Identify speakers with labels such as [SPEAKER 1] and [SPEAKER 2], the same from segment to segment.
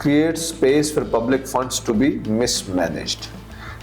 [SPEAKER 1] creates space for public funds to be mismanaged।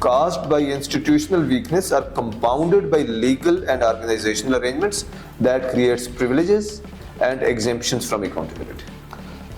[SPEAKER 1] caused by institutional weakness are compounded by legal and organizational arrangements that creates privileges and exemptions from accountability।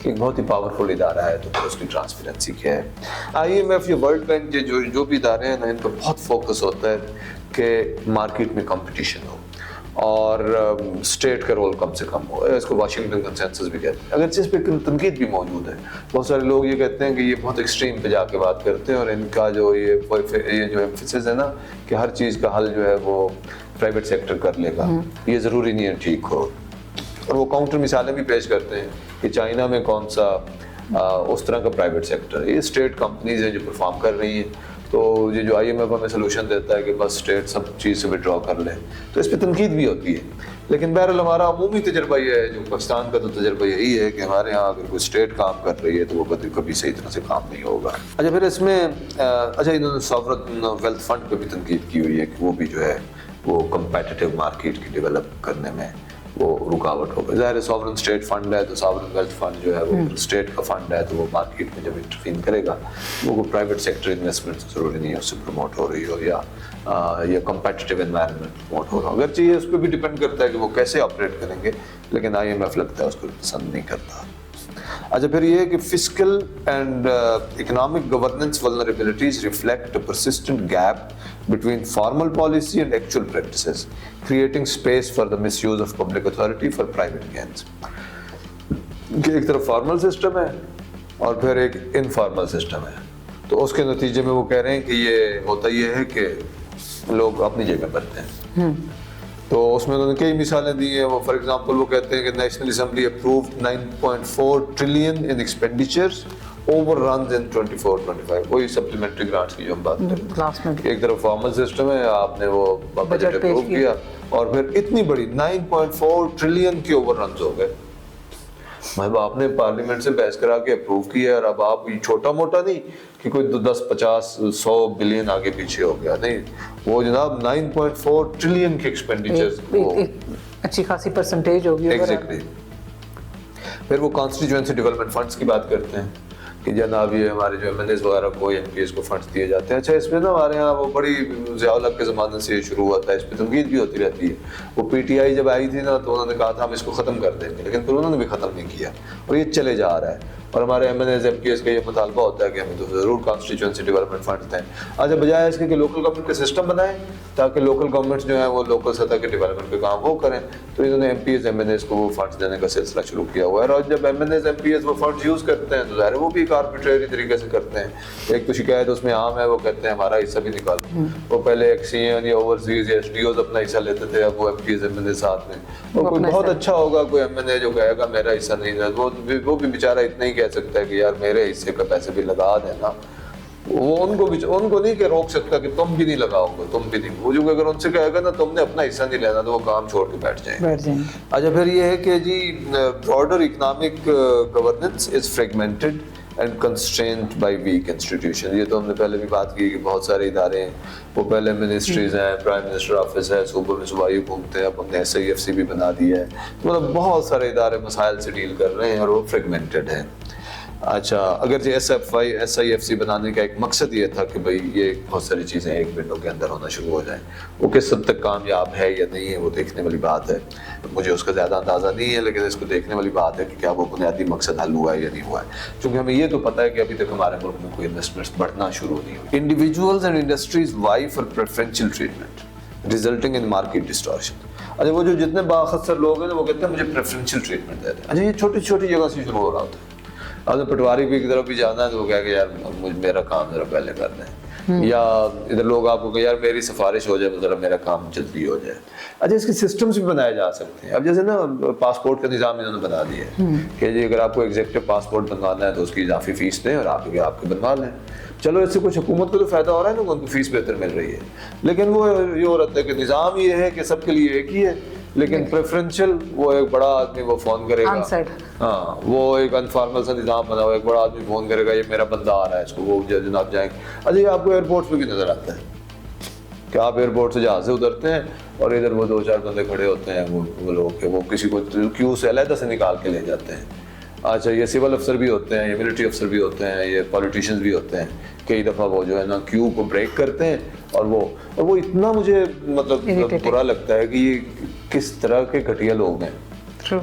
[SPEAKER 1] کہ ایک بہت ہی powerful ادارہ ہے تو پھر اس کی transparency کیا ہے. IMF یا ورلڈ بینک جو بھی ادارے ہیں نا، ان کا بہت فوکس ہوتا ہے کہ مارکیٹ میں کمپٹیشن ہو اور اسٹیٹ کا رول کم سے کم ہو. اس کو واشنگٹن کنسنسس بھی کہتے ہیں، اگرچہ اس پہ تنقید بھی موجود ہے. بہت سارے لوگ یہ کہتے ہیں کہ یہ بہت ایکسٹریم پہ جا کے بات کرتے ہیں اور ان کا جو یہ جو ایمفیسس ہے نا کہ ہر چیز کا حل جو ہے وہ پرائیویٹ سیکٹر کر لے گا، یہ ضروری نہیں ہے ٹھیک ہو. اور وہ کاؤنٹر مثالیں بھی پیش کرتے ہیں کہ چائنا میں کون سا اس طرح کا پرائیویٹ سیکٹر ہے. یہ اسٹیٹ کمپنیز ہیں جو پرفارم کر رہی ہیں. تو یہ جو IMF ہمیں سلوشن دیتا ہے کہ بس اسٹیٹ سب چیز سے وڈرا کر لے، تو اس پہ تنقید بھی ہوتی ہے. لیکن بہرحال ہمارا عمومی تجربہ یہ ہے، جو پاکستان کا تو تجربہ یہی ہے کہ ہمارے ہاں اگر کوئی اسٹیٹ کام کر رہی ہے تو وہ کبھی صحیح طرح سے کام نہیں ہوگا. اچھا پھر اس میں انہوں نے ساورن ویلتھ فنڈ پہ بھی تنقید کی ہوئی ہے کہ وہ بھی جو ہے وہ کمپیٹیٹیو مارکیٹ کی ڈیولپ کرنے میں وہ رکاوٹ ہو گئی. ظاہر ہے ساورن اسٹیٹ فنڈ ہے تو ساورن ویلتھ فنڈ جو ہے وہ اسٹیٹ کا فنڈ ہے تو وہ مارکیٹ میں جب انٹرفین کرے گا وہ پرائیویٹ سیکٹر انویسٹمنٹ ضروری نہیں ہے اس سے پروموٹ ہو رہی ہو یا کمپیٹیٹیو انوائرمنٹ پروموٹ ہو رہا ہو. اگرچہ یہ اس پہ بھی ڈپینڈ کرتا ہے کہ وہ کیسے آپریٹ کریں گے، لیکن IMF لگتا ہے اس کو پسند نہیں کرتا. اچھا پھر یہ ہے کہ fiscal and economic governance vulnerabilities reflect a persistent gap between formal policy and actual practices, creating space for the misuse of public authority for private gains. کہ ایک طرف فارمل سسٹم ہے اور پھر ایک انفارمل سسٹم ہے، تو اس کے نتیجے میں وہ کہہ رہے ہیں کہ یہ ہوتا یہ ہے کہ لوگ اپنی جگہ بنتے ہیں. تو اس میں انہوں نے کئی مثالیں دی ہیں. وہ فار ایگزامپل وہ کہتے ہیں کہ national assembly approved 9.4 trillion in expenditures over runs in 24-25. وہی سپلیمنٹری گرانٹس کی جو ہم بات کریں، ایک طرف فارمل سسٹم ہے، آپ نے وہ بجٹ اپروو کیا اور پھر اتنی بڑی 9.4 ٹریلین کے اوور رنز ہو گئے. مطلب آپ نے پارلیمنٹ سے بحث کرا کے اپروو کیا اور اب آپ چھوٹا موٹا نہیں کہ کوئی 10-50-100 بلین آگے پیچھے ہو گیا، نہیں، وہ جناب 9.4 ٹریلین کے ایکسپینڈیچرز
[SPEAKER 2] اچھی خاصی پرسنٹیج ہوگی.
[SPEAKER 1] ایگزیکٹلی. پھر وہ کانسٹیچوئنسی ڈیولپمنٹ فنڈس کی بات کرتے ہیں کہ جناب یہ ہمارے جو MNAs وغیرہ کو MPs کو فنڈس دیے جاتے ہیں. اچھا اس میں نا ہمارے یہاں وہ بڑی ضیاء الحق کے زمانے سے یہ شروع ہوا تھا، اس پہ تنقید بھی ہوتی رہتی ہے. وہ PTI جب آئی تھی نا تو انہوں نے کہا تھا ہم اس کو ختم کر دیں گے، لیکن پھر انہوں نے بھی ختم نہیں کیا اور یہ چلے جا رہا ہے. اور ہمارے MNAs MPs کا یہ مطالبہ ہوتا ہے کہ ہمیں تو ضرور کانسٹیچوئنسی ڈیولپمنٹ فنڈ دیں. آج بجائے اس کے کہ لوکل گورنمنٹ کا سسٹم بنائیں تاکہ لوکل گورنمنٹس جو ہیں وہ لوکل سطح کے ڈیولپمنٹ پہ کام وہ کریں، تو انہوں نے MPs MNAs کو وہ فنڈس دینے کا سلسلہ شروع کیا ہوا ہے. اور جب MNAs MPs وہ فنڈس یوز کرتے ہیں تو ظاہر ہے وہ بھی ایک آربیٹریری طریقے سے کرتے ہیں. ایک تو شکایت اس میں عام ہے، وہ کہتے ہیں ہمارا حصہ بھی نکالو. وہ پہلے ایکسین یا اوورسیز یا SDOs اپنا حصہ لیتے تھے، اب وہ MPs MNAs ساتھ میں. وہ کوئی بہت اچھا ہوگا کوئی MNA جو کہے گا میرا حصہ نہیں ہے، وہ بھی بیچارہ اتنا ہی کہہ سکتا ہے کہ یار میرے حصے کا پیسے بھی لگا دینا. وہ ان کو نہیں کہ روک سکتا کہ تم بھی نہیں لگاؤ گے، تم بھی نہیں. وہ جو اگر ان سے کہے گا نا تم نے اپنا حصہ نہیں لینا تو وہ کام چھوڑ کے بیٹھ جائیں گے. اچھا پھر یہ ہے کہ جی broader economic governance is fragmented and constrained by weak institution. یہ تو ہم نے پہلے بھی بات کی کہ بہت سارے ادارے ہیں، وہ پہلے منسٹریز ہیں، پرائم منسٹر آفس ہے، صوبوں میں صوبائی حکومتیں، اب ہم نے SIFC بھی بنا دی ہے. مطلب بہت سارے ادارے مسائل سے ڈیل کر رہے ہیں اور وہ فریگمنٹڈ ہیں. اچھا اگر جی SIFC بنانے کا ایک مقصد یہ تھا کہ بھئی یہ بہت ساری چیزیں ایک ونڈو کے اندر ہونا شروع ہو جائیں. وہ کس حد تک کامیاب ہے یا نہیں ہے وہ دیکھنے والی بات ہے. مجھے اس کا زیادہ اندازہ نہیں ہے، لیکن اس کو دیکھنے والی بات ہے کہ کیا وہ بنیادی مقصد حل ہوا ہے یا نہیں ہوا ہے. چونکہ ہمیں یہ تو پتہ ہے کہ ابھی تک ہمارے ملک میں کوئی انویسٹمنٹس بڑھنا شروع نہیں ہوئی. Individuals and industries vie for preferential treatment resulting in market distortion. اچھا وہ جو جتنے باخصر لوگ ہیں وہ کہتے ہیں مجھے پریفرنشل ٹریٹمنٹ دے دیں. اچھا یہ چھوٹی چھوٹی جگہ سے شروع ہو رہا ہوتا ہے. اب پٹواری کی طرف بھی جانا ہے تو وہ کہہ کہ یار میرا کام ذرا پہلے کر دیں، یا ادھر لوگ آپ کو کہ یار میری سفارش ہو جائے ذرا میرا کام جلدی ہو جائے. اچھا اس کے سسٹمز بھی بنائے جا سکتے ہیں. اب جیسے نا پاسپورٹ کا نظام انہوں نے بنا دیا ہے کہ جی اگر آپ کو ایگزیکٹو پاسپورٹ بنوانا ہے تو اس کی اضافی فیس دیں اور آپ کے بنوا لیں. چلو اس سے کچھ حکومت کو تو فائدہ ہو رہا ہے نا، ان کو فیس بہتر مل رہی ہے، لیکن وہ یہ ہو رہتا ہے کہ نظام یہ ہے کہ سب کے لیے ایک ہی ہے، لیکن پریفرنشل وہ ایک بڑا آدمی وہ فون کرے گا. ہاں وہ ایک انفارمل سا نظام بنا ہوا ہے، ایک بڑا آدمی فون کرے گا یہ میرا بندہ آ رہا ہے اس کو وہ جناب جائیں گے. اچھا یہ آپ کو ایئرپورٹس پہ بھی نظر آتا ہے کہ آپ ایئرپورٹ سے جہاز سے اترتے ہیں اور ادھر وہ 2-4 بندے کھڑے ہوتے ہیں، وہ لوگ وہ کسی کو کیو سے علیحدہ سے نکال کے لے جاتے ہیں. اچھا یہ سول افسر بھی ہوتے ہیں، یہ ملٹری افسر بھی ہوتے ہیں، یہ پولیٹیشینز بھی ہوتے ہیں. کئی دفعہ وہ جو ہے نا کیو کو بریک کرتے ہیں اور وہ اتنا مجھے مطلب برا لگتا ہے کہ یہ کس طرح کے گھٹیا لوگ ہیں
[SPEAKER 2] True.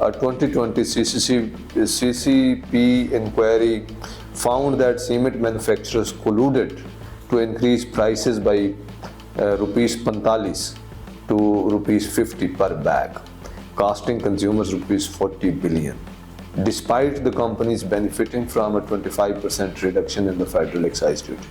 [SPEAKER 1] 2020 CCP inquiry found that cement manufacturers colluded to increase prices by rupees 45 to rupees 50 per bag, costing consumers rupees 40 billion, despite the companies benefiting from a 25% reduction in the federal excise duty.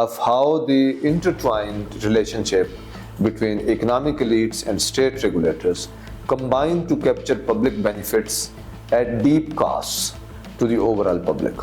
[SPEAKER 1] of how the intertwined relationship between economic elites and state regulators combine to capture public benefits at deep costs to the overall public।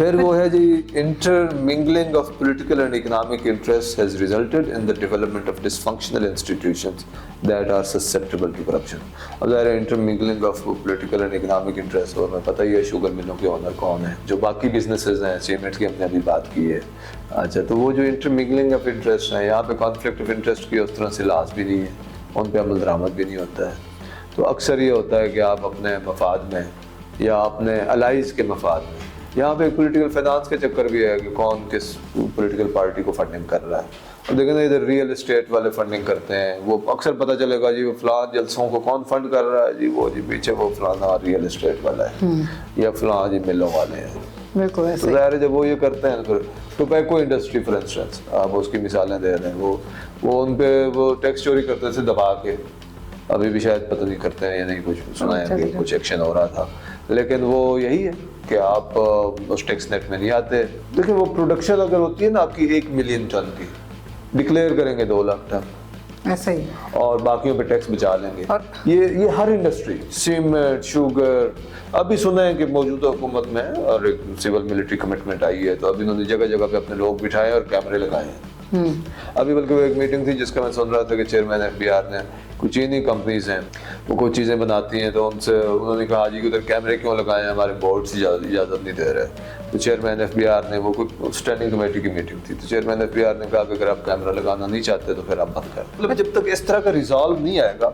[SPEAKER 1] پھر وہ ہے جی intermingling of political and economic interests has resulted in the development of dysfunctional institutions that are susceptible to corruption. اب ظاہر ہے intermingling of political and economic interests، اور میں پتہ ہی ہے شوگر ملوں کے اونر کون ہیں، جو باقی بزنسز ہیں سیمنٹ کی ہم نے ابھی بات کی ہے. اچھا تو وہ جو intermingling of interest ہیں، یہاں پہ conflict of interest کی اس طرح سے لاز بھی نہیں ہے، ان پہ عمل درآمد بھی نہیں ہوتا ہے. تو اکثر یہ ہوتا ہے کہ آپ اپنے مفاد میں یا اپنے الائز کے مفاد میں، یہاں پہ پولیٹیکل فائنانس کے چکر بھی ہے کہ کون کس پولیٹیکل پارٹی کو فنڈنگ کر رہا ہے. اور دیکھیں نا ادھر ریئل اسٹیٹ والے فنڈنگ کرتے ہیں، وہ اکثر پتہ چلے گا جی وہ فلاں جلسوں کو کون فنڈ کر رہا ہے، جی وہ جی پیچھے وہ فلانا ریئل اسٹیٹ والا ہے یا فلاں جی ملوں والے ہیں.
[SPEAKER 2] بالکل ایسے
[SPEAKER 1] تو ظاہر ہے جب وہ یہ کرتے ہیں پھر ٹوبیکو انڈسٹری فار انسٹنس آپ اس کی مثالیں دے رہے ہیں، وہ ان پہ وہ ٹیکس چوری کرتے تھے دبا کے، ابھی بھی شاید پتہ نہیں کرتے ہیں یا نہیں، کچھ سنا ہے کہ کچھ ایکشن ہو رہا تھا، لیکن وہ یہی ہے کہ آپ اس ٹیکس نیٹ میں نہیں آتے. دیکھیں وہ پروڈکشن اگر ہوتی ہے نا آپ کی 1 ملین ٹن کی، ڈکلیئر کریں گے 2 لاکھ ٹن
[SPEAKER 2] ایسا ہی،
[SPEAKER 1] اور باقیوں پہ ٹیکس بچا لیں گے. یہ ہر انڈسٹری، سیمنٹ، شوگر. ابھی سنا ہے کہ موجودہ حکومت میں اور ایک سول ملٹری کمٹمنٹ آئی ہے، تو ابھی انہوں نے جگہ جگہ پہ اپنے لوگ بٹھائے اور کیمرے لگائے ہیں. ابھی بلکہ وہ ایک میٹنگ تھی جس کا میں سن رہا تھا کہ چیئرمین FBR نے کچھ چینی کمپنیز ہیں وہ کوئی چیزیں بناتی ہیں، تو ان سے انہوں نے کہا جی کہ ادھر کیمرے کیوں لگائے ہیں، ہمارے بورڈ سے اجازت نہیں دے رہے. تو چیئرمین FBR نے، وہ کوئی اسٹینڈنگ کمیٹی کی میٹنگ تھی، تو چیئرمین FBR نے کہا کہ اگر آپ کیمرہ لگانا نہیں چاہتے تو پھر آپ بند کر. مطلب جب تک اس طرح کا ریزالو نہیں آئے گا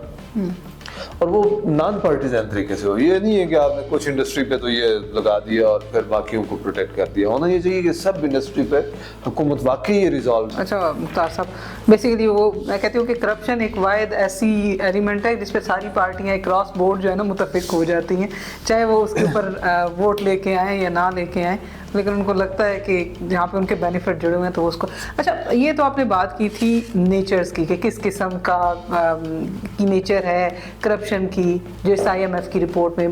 [SPEAKER 1] اور وہ نان پارٹیزن طریقے سے ہو، یہ نہیں ہے کہ آپ نے کچھ انڈسٹری پہ تو یہ لگا دیا اور پھر باقیوں کو پروٹیکٹ کر دیا. ہونا یہ چاہیے کہ سب انڈسٹری پہ حکومت واقعی یہ ریزالو.
[SPEAKER 2] اچھا مختار صاحب، بیسیکلی وہ میں کہتی ہوں کہ کرپشن ایک واحد ایسی ایلیمنٹ ہے جس پہ ساری پارٹیاں اکراس بورڈ جو ہے نا متفق ہو جاتی ہیں، چاہے وہ اس کے اوپر ووٹ لے کے آئیں یا نہ لے کے آئیں، لیکن ان کو لگتا ہے کہ جہاں پہ ان کے بینیفٹ جڑے ہوئے ہیں تو وہ اس کو. اچھا یہ تو آپ نے بات کی تھی نیچرز کی کہ کس قسم کا نیچر ہے کرپشن کی جو اس IMF کی رپورٹ میں،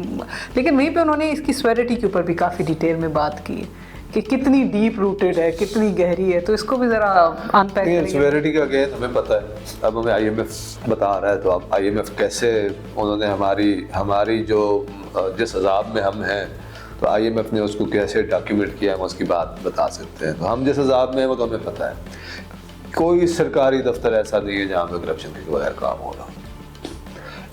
[SPEAKER 2] لیکن وہیں پہ انہوں نے اس کی سویرٹی کے اوپر بھی کافی ڈیٹیل میں بات کی ہے کہ کتنی ڈیپ روٹڈ ہے، کتنی گہری ہے. تو اس کو بھی ذرا ان پیک کریں.
[SPEAKER 1] سویرٹی کا اگین ہمیں پتہ ہے، اب ہمیں IMF بتا رہا ہے، تو اب IMF کیسے انہوں نے ہماری جو جس عذاب میں ہم ہیں، تو IMF نے اس کو کیسے ڈاکیومنٹ کیا، ہم اس کی بات بتا سکتے ہیں. تو ہم جس عذاب میں ہیں وہ تو ہمیں پتہ ہے. کوئی سرکاری دفتر ایسا نہیں ہے جہاں پہ کرپشن کے بغیر کام ہو رہا.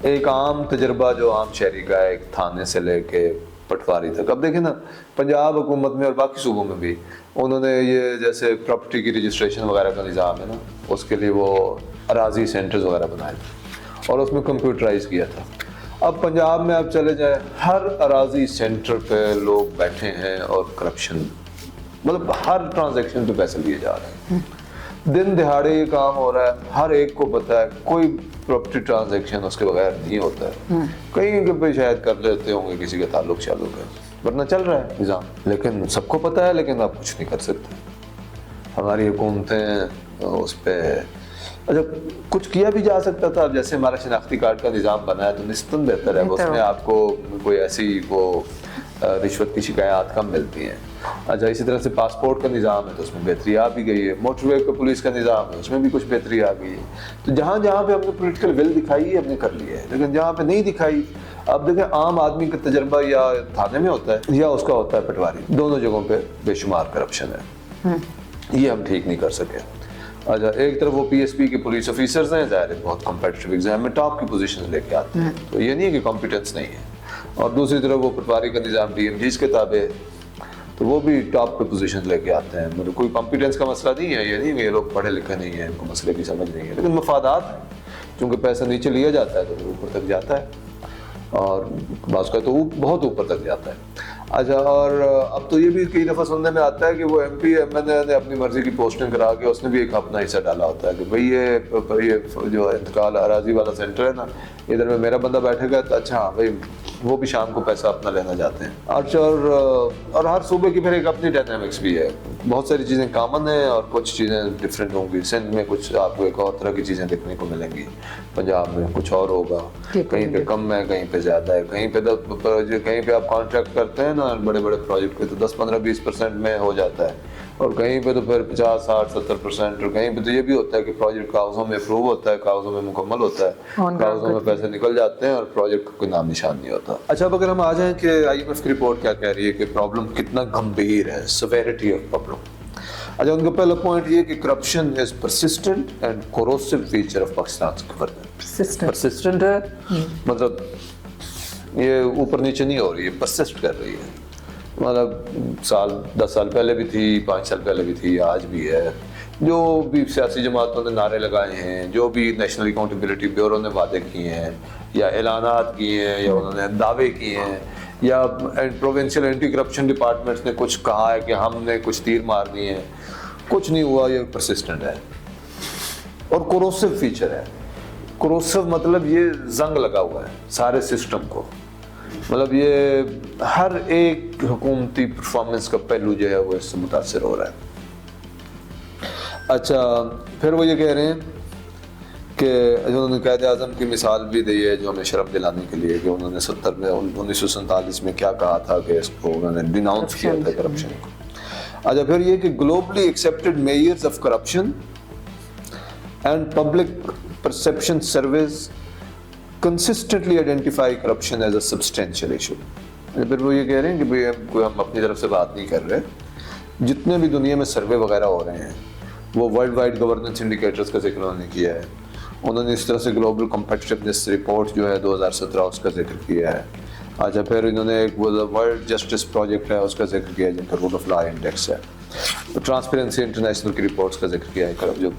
[SPEAKER 1] ایک عام تجربہ جو عام شہری کا ہے، ایک تھانے سے لے کے پٹواری تک. اب دیکھیں نا پنجاب حکومت میں اور باقی صوبوں میں بھی انہوں نے یہ جیسے پراپرٹی کی رجسٹریشن وغیرہ کا نظام ہے نا، اس کے لیے وہ اراضی سینٹرز وغیرہ بنائے اور اس میں کمپیوٹرائز کیا تھا. اب پنجاب میں آپ چلے جائیں، ہر اراضی سینٹر پہ لوگ بیٹھے ہیں اور کرپشن، مطلب ہر ٹرانزیکشن پہ پیسے لیے جا رہے ہیں. دن دہاڑے یہ کام ہو رہا ہے، ہر ایک کو پتہ ہے کوئی پراپرٹی ٹرانزیکشن اس کے بغیر نہیں ہوتا ہے. کہیں کہ پہ شاید کر لیتے ہوں گے کسی کا تعلق ہے، ورنہ چل رہا ہے نظام. لیکن سب کو پتہ ہے، لیکن آپ کچھ نہیں کر سکتے. ہماری حکومتیں اس پہ اچھا کچھ کیا بھی جا سکتا تھا. اب جیسے ہمارا شناختی کارڈ کا نظام بنا ہے تو نسبتاً بہتر ہے، اس میں آپ کو کوئی ایسی وہ رشوت کی شکایات کم ملتی ہیں. اچھا اسی طرح سے پاسپورٹ کا نظام ہے تو اس میں بہتری آ بھی گئی ہے. موٹر وے کا پولیس کا نظام ہے، اس میں بھی کچھ بہتری آ گئی ہے. تو جہاں جہاں پہ ہم نے پولیٹیکل ول دکھائی ہے ہم نے کر لی ہے، لیکن جہاں پہ نہیں دکھائی، اب دیکھیں عام آدمی کا تجربہ یا تھانے میں ہوتا ہے یا اس کا ہوتا ہے پٹواری، دونوں جگہوں پہ بے شمار کرپشن ہے. یہ ہم ٹھیک نہیں کر سکے. اچھا ایک طرف وہ PSP کے پولیس آفیسرز ہیں، ظاہر ہے بہت کمپیٹیٹو ایگزام میں ٹاپ کی پوزیشنز لے کے آتے ہیں، تو یہ نہیں ہے کہ کمپیٹنس نہیں ہے. اور دوسری طرف وہ پٹواری کا نظام DMGs کے تابع ہے، تو وہ بھی ٹاپ پہ پوزیشن لے کے آتے ہیں. مطلب کوئی کمپیٹنس کا مسئلہ نہیں ہے، یہ نہیں کہ یہ لوگ پڑھے لکھے نہیں ہیں، ان کو مسئلے کی سمجھ نہیں ہے، لیکن مفادات ہیں. چونکہ پیسہ نیچے لیا جاتا ہے تو پھر اوپر تک جاتا ہے، اور بعض کا تو بہت اوپر تک جاتا ہے. اچھا اور اب تو یہ بھی کئی دفعہ سننے میں آتا ہے کہ وہ MP MNA نے اپنی مرضی کی پوسٹنگ کرا کے اس نے بھی ایک اپنا حصہ ڈالا ہوتا ہے کہ بھئی یہ جو انتقال اراضی والا سینٹر ہے نا، ادھر میں میرا بندہ بیٹھے گا تو اچھا ہاں بھائی وہ بھی شام کو پیسہ اپنا لینا چاہتے ہیں. اچھا اور ہر صوبے کی پھر ایک اپنی ڈائنامکس بھی ہے. بہت ساری چیزیں کامن ہیں اور کچھ چیزیں ڈفرینٹ ہوں گی. سندھ میں کچھ آپ کو ایک اور طرح کی چیزیں دیکھنے کو ملیں گی، پنجاب میں کچھ اور ہوگا، کہیں پہ کم ہے کہیں پہ زیادہ ہے. کہیں پہ آپ کانٹریکٹ کرتے ہیں نا بڑے بڑے پروجیکٹ پہ تو 10-15-20% میں ہو جاتا ہے، اور کہیں پہ تو پھر 50, 60, 70%, اور کہیں پہ تو یہ بھی ہوتا ہے کہ پروجیکٹ کاغذوں میں اپروو ہوتا ہے, کاغذوں میں مکمل ہوتا ہے, کاغذوں میں پیسے نکل جاتے ہیں اور پروجیکٹ کا کوئی نام نشان نہیں ہوتا. اچھا اب اگر ہم آ جائیں کہ IMF کی رپورٹ کیا کہہ رہی ہے کہ پرابلم کتنا گمبھیر ہے, سیویرٹی آف پرابلم. اچھا ان کا پہلا پوائنٹ یہ کہ corruption is persistent and corrosive feature of Pakistan government. Persistent ہے مطلب یہ اوپر نیچے نہیں ہو رہی ہے, پرسسٹ کر رہی ہے, مطلب 10 سال پہلے بھی تھی, 5 سال پہلے بھی تھی, آج بھی ہے. جو بھی سیاسی جماعتوں نے نعرے لگائے ہیں, جو بھی نیشنل اکاؤنٹیبلٹی بیورو نے وعدے کیے ہیں یا اعلانات کیے ہیں یا انہوں نے دعوے کیے ہیں یا پروونشل اینٹی کرپشن ڈپارٹمنٹس نے کچھ کہا ہے کہ ہم نے کچھ تیر مار دیے ہیں, کچھ نہیں ہوا. یہ پرسسٹنٹ ہے اور کوروسو فیچر ہے. کوروسو مطلب یہ زنگ لگا ہوا ہے سارے سسٹم کو, مطلب یہ ہر ایک حکومتی پرفارمنس کا پہلو جو ہے وہ اس سے متاثر ہو رہا ہے. اچھا پھر وہ یہ کہہ رہے ہیں کہ انہوں نے قائد اعظم کی مثال بھی دی ہے جو ہمیں شرم دلانے کے لیے کہ انہوں نے 1947 میں کیا کہا تھا کہ اس کو انہوں نے ڈیناؤنس کیا تھا کرپشن کو. اچھا پھر یہ کہ globally accepted measures of corruption and public perception services consistently identify corruption as a substantial issue. پھر وہ یہ کہہ رہے ہیں کہ بھئی ہم اپنی طرف سے بات نہیں کر رہے, جتنے بھی دنیا میں سروے وغیرہ ہو رہے ہیں وہ ورلڈ وائڈ گورننس انڈیکیٹرز کا ذکر انہوں نے کیا ہے. انہوں نے اس طرح سے گلوبل کمپیٹیٹیونیس رپورٹ جو ہے 2017 اس کا ذکر کیا ہے. اچھا پھر انہوں نے ایک ورلڈ جسٹس پروجیکٹ ہے اس کا ذکر کیا ہے جن کا رول آف لا انڈیکس ہے. ٹرانسپیرنسی انٹرنیشنل کی رپورٹس کا ذکر کیا ہے جو.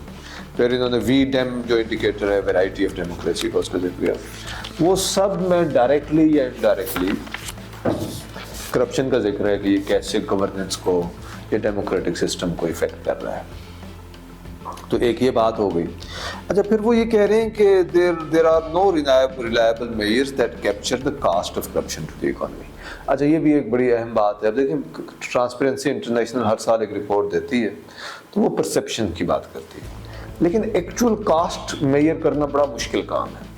[SPEAKER 1] پھر انہوں نے وی ڈیم جو انڈیکیٹر ہے ویرائٹی آف ڈیموکریسی کا اس کا ذکر کیا. وہ سب میں ڈائریکٹلی یا انڈائریکٹلی کرپشن کا ذکر ہے کہ یہ کیسے گورننس کو یا ڈیموکریٹک سسٹم کو افیکٹ کر رہا ہے. تو ایک یہ بات ہو گئی. اچھا پھر وہ یہ کہہ رہے ہیں کہ there are no reliable measures that capture the cost of corruption to the economy. اچھا یہ بھی ایک بڑی اہم بات ہے. اب دیکھیں ٹرانسپیرنسی انٹرنیشنل ہر سال ایک رپورٹ دیتی ہے تو وہ پرسیپشن کی بات کرتی ہے, لیکن ایکچوئل کاسٹ میئر کرنا بڑا مشکل کام ہے.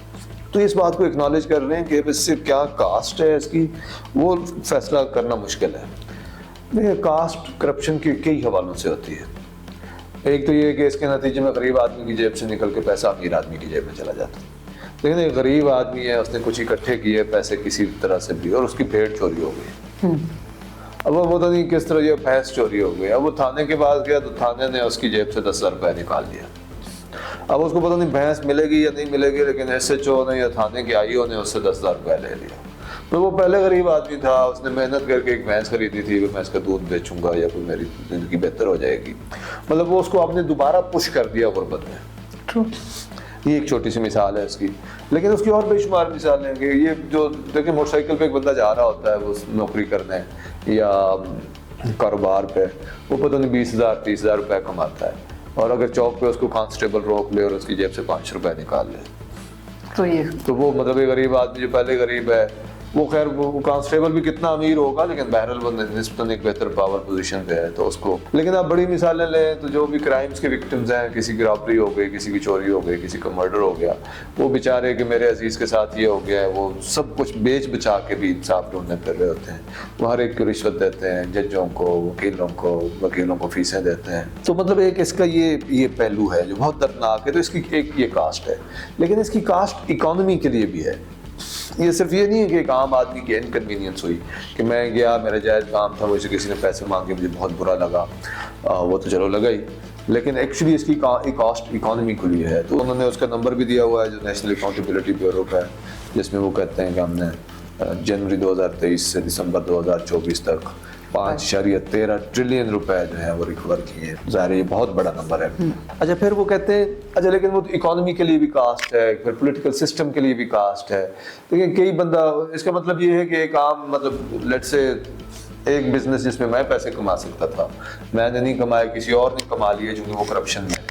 [SPEAKER 1] تو اس بات کو اکنالج کر رہے ہیں کہ اس سے کیا کاسٹ ہے اس کی, وہ فیصلہ کرنا مشکل ہے. دیکھیں کاسٹ کرپشن کی کئی حوالوں سے ہوتی ہے. ایک تو یہ کہ اس کے نتیجے میں غریب آدمی کی جیب سے نکل کے پیسہ امیر آدمی کی جیب میں چلا جاتا ہے. لیکن ایک غریب آدمی ہے, اس نے کچھ اکٹھے کیے پیسے کسی طرح سے بھی, اور اس کی بھیڑ چوری ہو گئی. اب وہ پتہ نہیں کس طرح یہ بھینس چوری ہو گئی. اب وہ تھانے کے پاس گیا تو تھانے نے اس کی جیب سے 10,000 روپے نکال دیا. اب اس کو پتہ نہیں بھینس ملے گی یا نہیں ملے گی, لیکن SHO نے یا تھانے کے IO نے اس سے 10,000 روپے لے لیا. تو وہ پہلے غریب آدمی تھا, اس نے محنت کر کے ایک بھینس خریدی تھی کہ میں اس کا دودھ بیچوں گا یا کوئی میری زندگی بہتر ہو جائے گی. مطلب وہ اس کو آپ نے دوبارہ پش کر دیا غربت میں. یہ ایک چھوٹی سی مثال ہے اس کی, لیکن اس کی اور بے شمار مثالیں ہیں کہ یہ جو دیکھیں موٹر سائیکل پہ ایک بندہ جا رہا ہوتا ہے وہ نوکری کرنے یا کاروبار پہ, وہ پتہ نہیں 20,000 30,000 روپے کماتا ہے, اور اگر چوک پہ اس کو کانسٹیبل روک لے اور اس کی جیب سے 5 روپے نکال لے تو وہ مطلب ایک غریب آدمی جو پہلے غریب ہے وہ خیر وہ کانسٹیبل بھی کتنا امیر ہوگا, لیکن بہرحال وہ نسبتاً ایک بہتر پاور پوزیشن پہ ہے تو اس کو. لیکن آپ بڑی مثالیں لیں تو جو بھی کرائمز کے وکٹمز ہیں, کسی کی رابری ہو گئی, کسی کی چوری ہو گئی, کسی کا مرڈر ہو گیا, وہ بیچارے کہ میرے عزیز کے ساتھ یہ ہو گیا ہے, وہ سب کچھ بیچ بچا کے بھی انصاف ڈھونڈنے پھر رہے ہوتے ہیں. وہ ہر ایک کو رشوت دیتے ہیں, ججوں کو, وکیلوں کو فیسیں دیتے ہیں. تو مطلب ایک اس کا یہ پہلو ہے جو بہت دردناک ہے. تو اس کی ایک یہ کاسٹ ہے, لیکن اس کی کاسٹ اکانومی کے لیے بھی ہے. یہ صرف یہ نہیں ہے کہ ایک عام آدمی کی انکنوینئنس ہوئی کہ میں گیا, میرا جائز کام تھا, مجھے کسی نے پیسے مانگے, مجھے بہت برا لگا, وہ تو چلو لگا ہی, لیکن ایکچولی اس کی کاسٹ اکانومی کے لیے ہے. تو انہوں نے اس کا نمبر بھی دیا ہوا ہے جو نیشنل اکاؤنٹیبلٹی بیورو کا ہے, جس میں وہ کہتے ہیں کہ ہم نے جنوری 2023 سے دسمبر 2024 تک 5.13 ٹریلین روپے جو ہیں وہ ریکور کیے ہیں. ظاہر ہے یہ بہت بڑا نمبر ہے. اچھا پھر وہ کہتے ہیں اچھا لیکن وہ اکانومی کے لیے بھی کاسٹ ہے, پھر پولیٹیکل سسٹم کے لیے بھی کاسٹ ہے. لیکن کئی بندہ, اس کا مطلب یہ ہے کہ ایک عام مطلب لیٹ سے ایک بزنس جس میں میں پیسے کما سکتا تھا, میں نے نہیں کمائے, کسی اور نے کما لیے چونکہ وہ کرپشن میں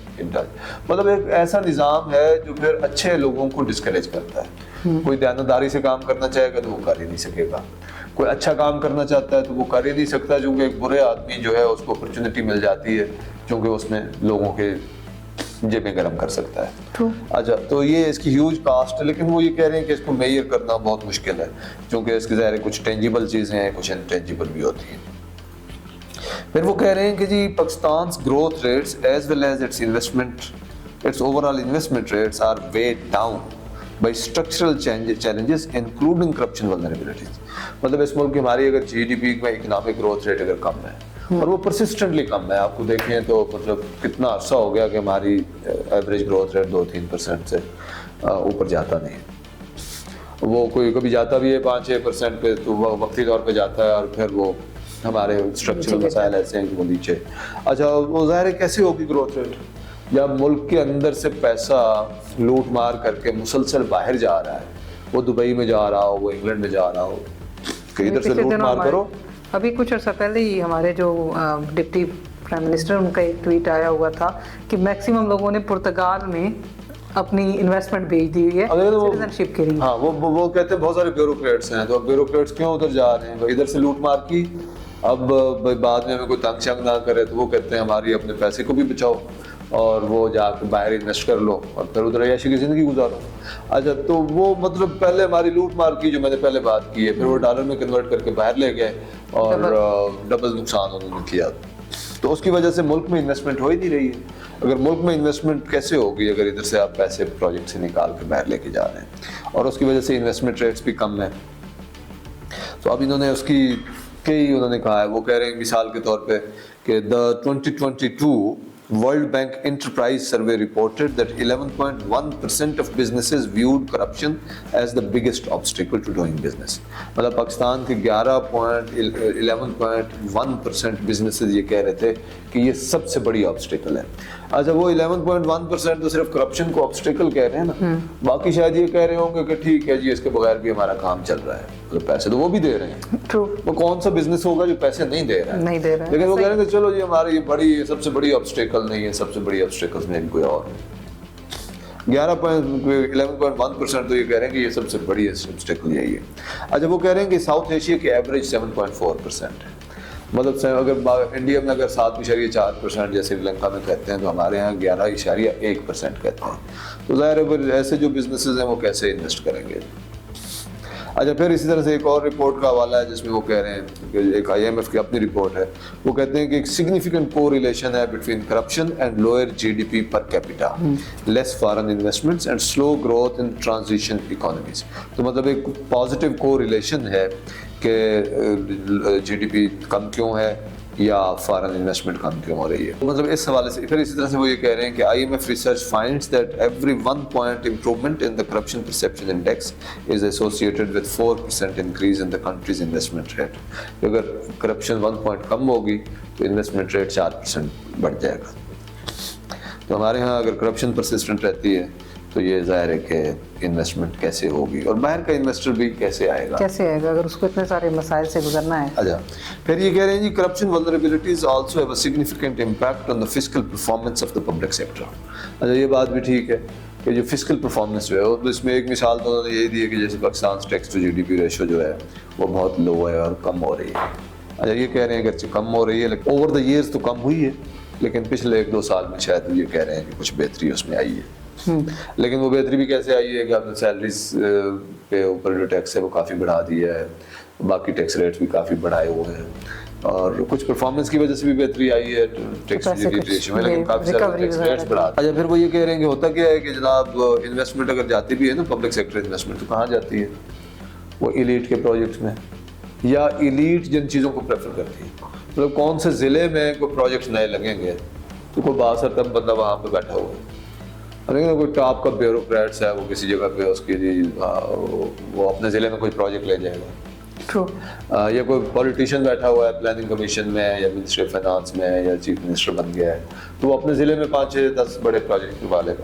[SPEAKER 1] مطلب ایک ایسا نظام ہے جو پھر اچھے لوگوں کو ڈسکریج کرتا ہے. کوئی دیانتداری سے کام کرنا چاہے گا تو وہ کر ہی نہیں سکے گا, کوئی اچھا کام کرنا چاہتا ہے تو وہ کر ہی نہیں سکتا, چونکہ ایک برے آدمی جو ہے اس کو اپرچونٹی مل جاتی ہے چونکہ اس میں لوگوں کے جیبیں گرم کر سکتا ہے. اچھا تو یہ اس کی ہیوج کاسٹ ہے, لیکن وہ یہ کہہ رہے ہیں کہ اس کو میئر کرنا بہت مشکل ہے چونکہ اس کے ظاہر کچھ ٹینجیبل چیزیں ہیں, کچھ انٹینجیبل بھی ہوتی ہیں. پھر وہ کہہ رہے ہیں کہ جی پاکستان's growth rates as well as its overall investment rates are weighed down by structural challenges including corruption vulnerabilities. مطلب اس ملک کی ہماری اگر جی ڈی پی میں اکنامک گروتھ ریٹ اگر کم ہے اور وہ پرسسٹنٹلی کم ہے، آپ کو دیکھیں تو مطلب کتنا عرصہ ہو گیا کہ ہماری ایوریج گروتھ ریٹ 2-3% سے اوپر جاتا نہیں ہے. وہ کوئی کبھی جاتا بھی ہے 5-6% پہ تو وہ وقتی طور پہ جاتا ہے اور پھر وہ ہمارے اسٹرکچرل مسائل ایسے ہیں کہ وہ نیچے. اچھا وہ ظاہر ہے کیسے ہوگی گروتھ ریٹ جب ملک کے اندر سے پیسہ لوٹ مار کر کے مسلسل باہر جا رہا ہے، وہ دبئی میں جا رہا ہو، وہ انگلینڈ میں جا رہا ہو، کہ ادھر سے لوٹ مار کرو.
[SPEAKER 2] ابھی کچھ عرصہ پہلے ہی ہمارے جو ڈپٹی پرائم منسٹر ان کا ایک ٹویٹ آیا ہوا تھا کہ میکسیمم لوگوں نے پرتگال میں اپنی انویسٹمنٹ بھیج دی ہوئی ہے سٹیزن شپ کے لیے.
[SPEAKER 1] ہاں وہ کہتے ہیں بہت سارے بیوروکریٹس ہیں، تو اب بیوروکریٹس کیوں ادھر جا رہے ہیں؟ ادھر سے لوٹ مار کی، اب بعد میں ہمیں کوئی تنگ شنگ نہ کرے تو وہ کہتے ہیں ہماری اپنے پیسے کو بھی بچاؤ اور وہ جا کے باہر انویسٹ کر لو اور پھر ادھر عیاشی کی زندگی گزارو. اچھا تو وہ مطلب پہلے ہماری لوٹ مار کی جو میں نے پہلے بات کی ہے، پھر وہ ڈالر میں کنورٹ کر کے باہر لے گئے اور ڈبل نقصان انہوں نے کیا. تو اس کی وجہ سے ملک میں انویسٹمنٹ ہو ہی نہیں رہی ہے. اگر ملک میں انویسٹمنٹ کیسے ہوگی اگر ادھر سے آپ پیسے پروجیکٹ سے نکال کے باہر لے کے جا رہے ہیں، اور اس کی وجہ سے انویسٹمنٹ ریٹس بھی کم ہیں. تو اب انہوں نے اس کی کئی انہوں نے کہا ہے، وہ کہہ رہے ہیں مثال کے طور پہ کہ the 2022 World Bank Enterprise Survey reported that 11.1% of businesses viewed corruption as the biggest obstacle to doing business. مطلب پاکستان کے 11.1% بزنسز یہ کہہ رہے تھے کہ یہ سب سے بڑی آبسٹیکل ہے. اچھا وہ 11.1% تو صرف کرپشن کو آبسٹیکل کہہ رہے ہیں نا، باقی شاید یہ کہہ رہے ہوں گے کہ ٹھیک ہے جی اس کے بغیر بھی ہمارا کام چل رہا ہے، مطلب پیسے تو وہ بھی دے رہے ہیں. وہ کون سا بزنس ہوگا جو پیسے نہیں دے رہا ہے؟ لیکن وہ کہہ رہے ہیں کہ چلو جی ہماری بڑی سب سے بڑی آبسٹیکل نہیں ہے، سب سے بڑی آبسٹیکلز میں بھی کوئی اور ہے. 11.1% تو یہ کہہ رہے ہیں کہ یہ سب سے بڑی آبسٹیکل یہی ہے. اچھا وہ کہہ رہے ہیں کہ ساؤتھ ایشیا کی ایوریج 7.4% ہے. مطلب اگر انڈیا میں اگر 7.4% جیسے سری لنکا میں کہتے ہیں تو ہمارے یہاں 11.1% کہتے ہیں. تو ظاہر ہے ایسے جو بزنسز ہیں وہ کیسے انویسٹ کریں گے. اچھا پھر اسی طرح سے ایک اور رپورٹ کا حوالہ ہے جس میں وہ کہہ رہے ہیں کہ ایک IMF کی اپنی رپورٹ ہے، وہ کہتے ہیں کہ ایک سگنیفیکنٹ کو ریلیشن ہے between corruption and lower GDP per capita, less foreign investments and slow growth in transition economies. تو مطلب ایک پازیٹیو کو ریلیشن ہے کہ GDP کم کیوں ہے یا فارن انویسٹمنٹ کم کیوں ہو رہی ہے. مطلب اس حوالے سے پھر اسی طرح سے وہ یہ کہہ رہے ہیں کہ IMF research finds that every 1 point improvement in the corruption perception index is associated with 4% increase in the country's investment rate. اگر کرپشن 1 point کم ہوگی تو انویسٹمنٹ ریٹ 4% بڑھ جائے گا. تو ہمارے ہاں اگر کرپشن پرسسٹنٹ رہتی ہے تو یہ ظاہر ہے کہ انویسٹمنٹ کیسے ہوگی اور باہر کا انویسٹر بھی کیسے آئے گا اگر اس کو اتنے سارے مسائل سے گزرنا ہے. اچھا پھر یہ کہہ رہے ہیں جی corruption vulnerabilities also have a significant impact on the fiscal performance of the public sector. اچھا یہ بات بھی ٹھیک ہے کہ جو فسکل پرفارمنس جو ہے اس میں ایک مثال تو انہوں نے یہی دی ہے کہ جیسے Pakistan tax to GDP ratio جو ہے وہ بہت لو ہے اور کم ہو رہی ہے. اچھا یہ کہہ رہے ہیں اگرچہ کم ہو رہی ہے لیکن اوور دا ایئرس تو کم ہوئی ہے، لیکن پچھلے 1-2 سال میں شاید یہ کہہ رہے ہیں کہ کچھ بہتری اس میں آئی ہے. لیکن وہ بہتری بھی کیسے آئی ہے کہ آپ نے سیلریز کے اوپر جو ٹیکس ہے وہ کافی بڑھا دیا ہے، باقی ٹیکس ریٹس بھی کافی بڑھائے ہوئے ہیں اور کچھ پرفارمنس کی وجہ سے بھی بہتری آئی ہے ٹیکس ریشو میں، لیکن کافی سارے ٹیکس ریٹس بڑھا. اچھا پھر وہ یہ کہہ رہے ہیں کہ ہوتا کیا ہے کہ جناب انویسٹمنٹ اگر جاتی بھی ہے نا پبلک سیکٹر انویسٹمنٹ تو کہاں جاتی ہے؟ وہ ایلیٹ کے پروجیکٹس میں، یا ایلیٹ جن چیزوں کو پریفر کرتی ہے. مطلب کون سے ضلع میں کوئی پروجیکٹس نئے لگیں گے تو کوئی باثر تب بندہ وہاں پہ بیٹھا ہوا ہے، لیکن کوئی ٹاپ کا بیوروکریٹس ہے وہ کسی جگہ پہ اس کی وہ اپنے ضلع میں کوئی پروجیکٹ لے جائے گا. یا کوئی پولیٹیشین بیٹھا ہوا ہے پلاننگ کمیشن میں یا منسٹری آف فائنانس میں یا چیف منسٹر بن گیا ہے تو وہ اپنے ضلع میں 5-6-10 بڑے پروجیکٹ کروا لے گا.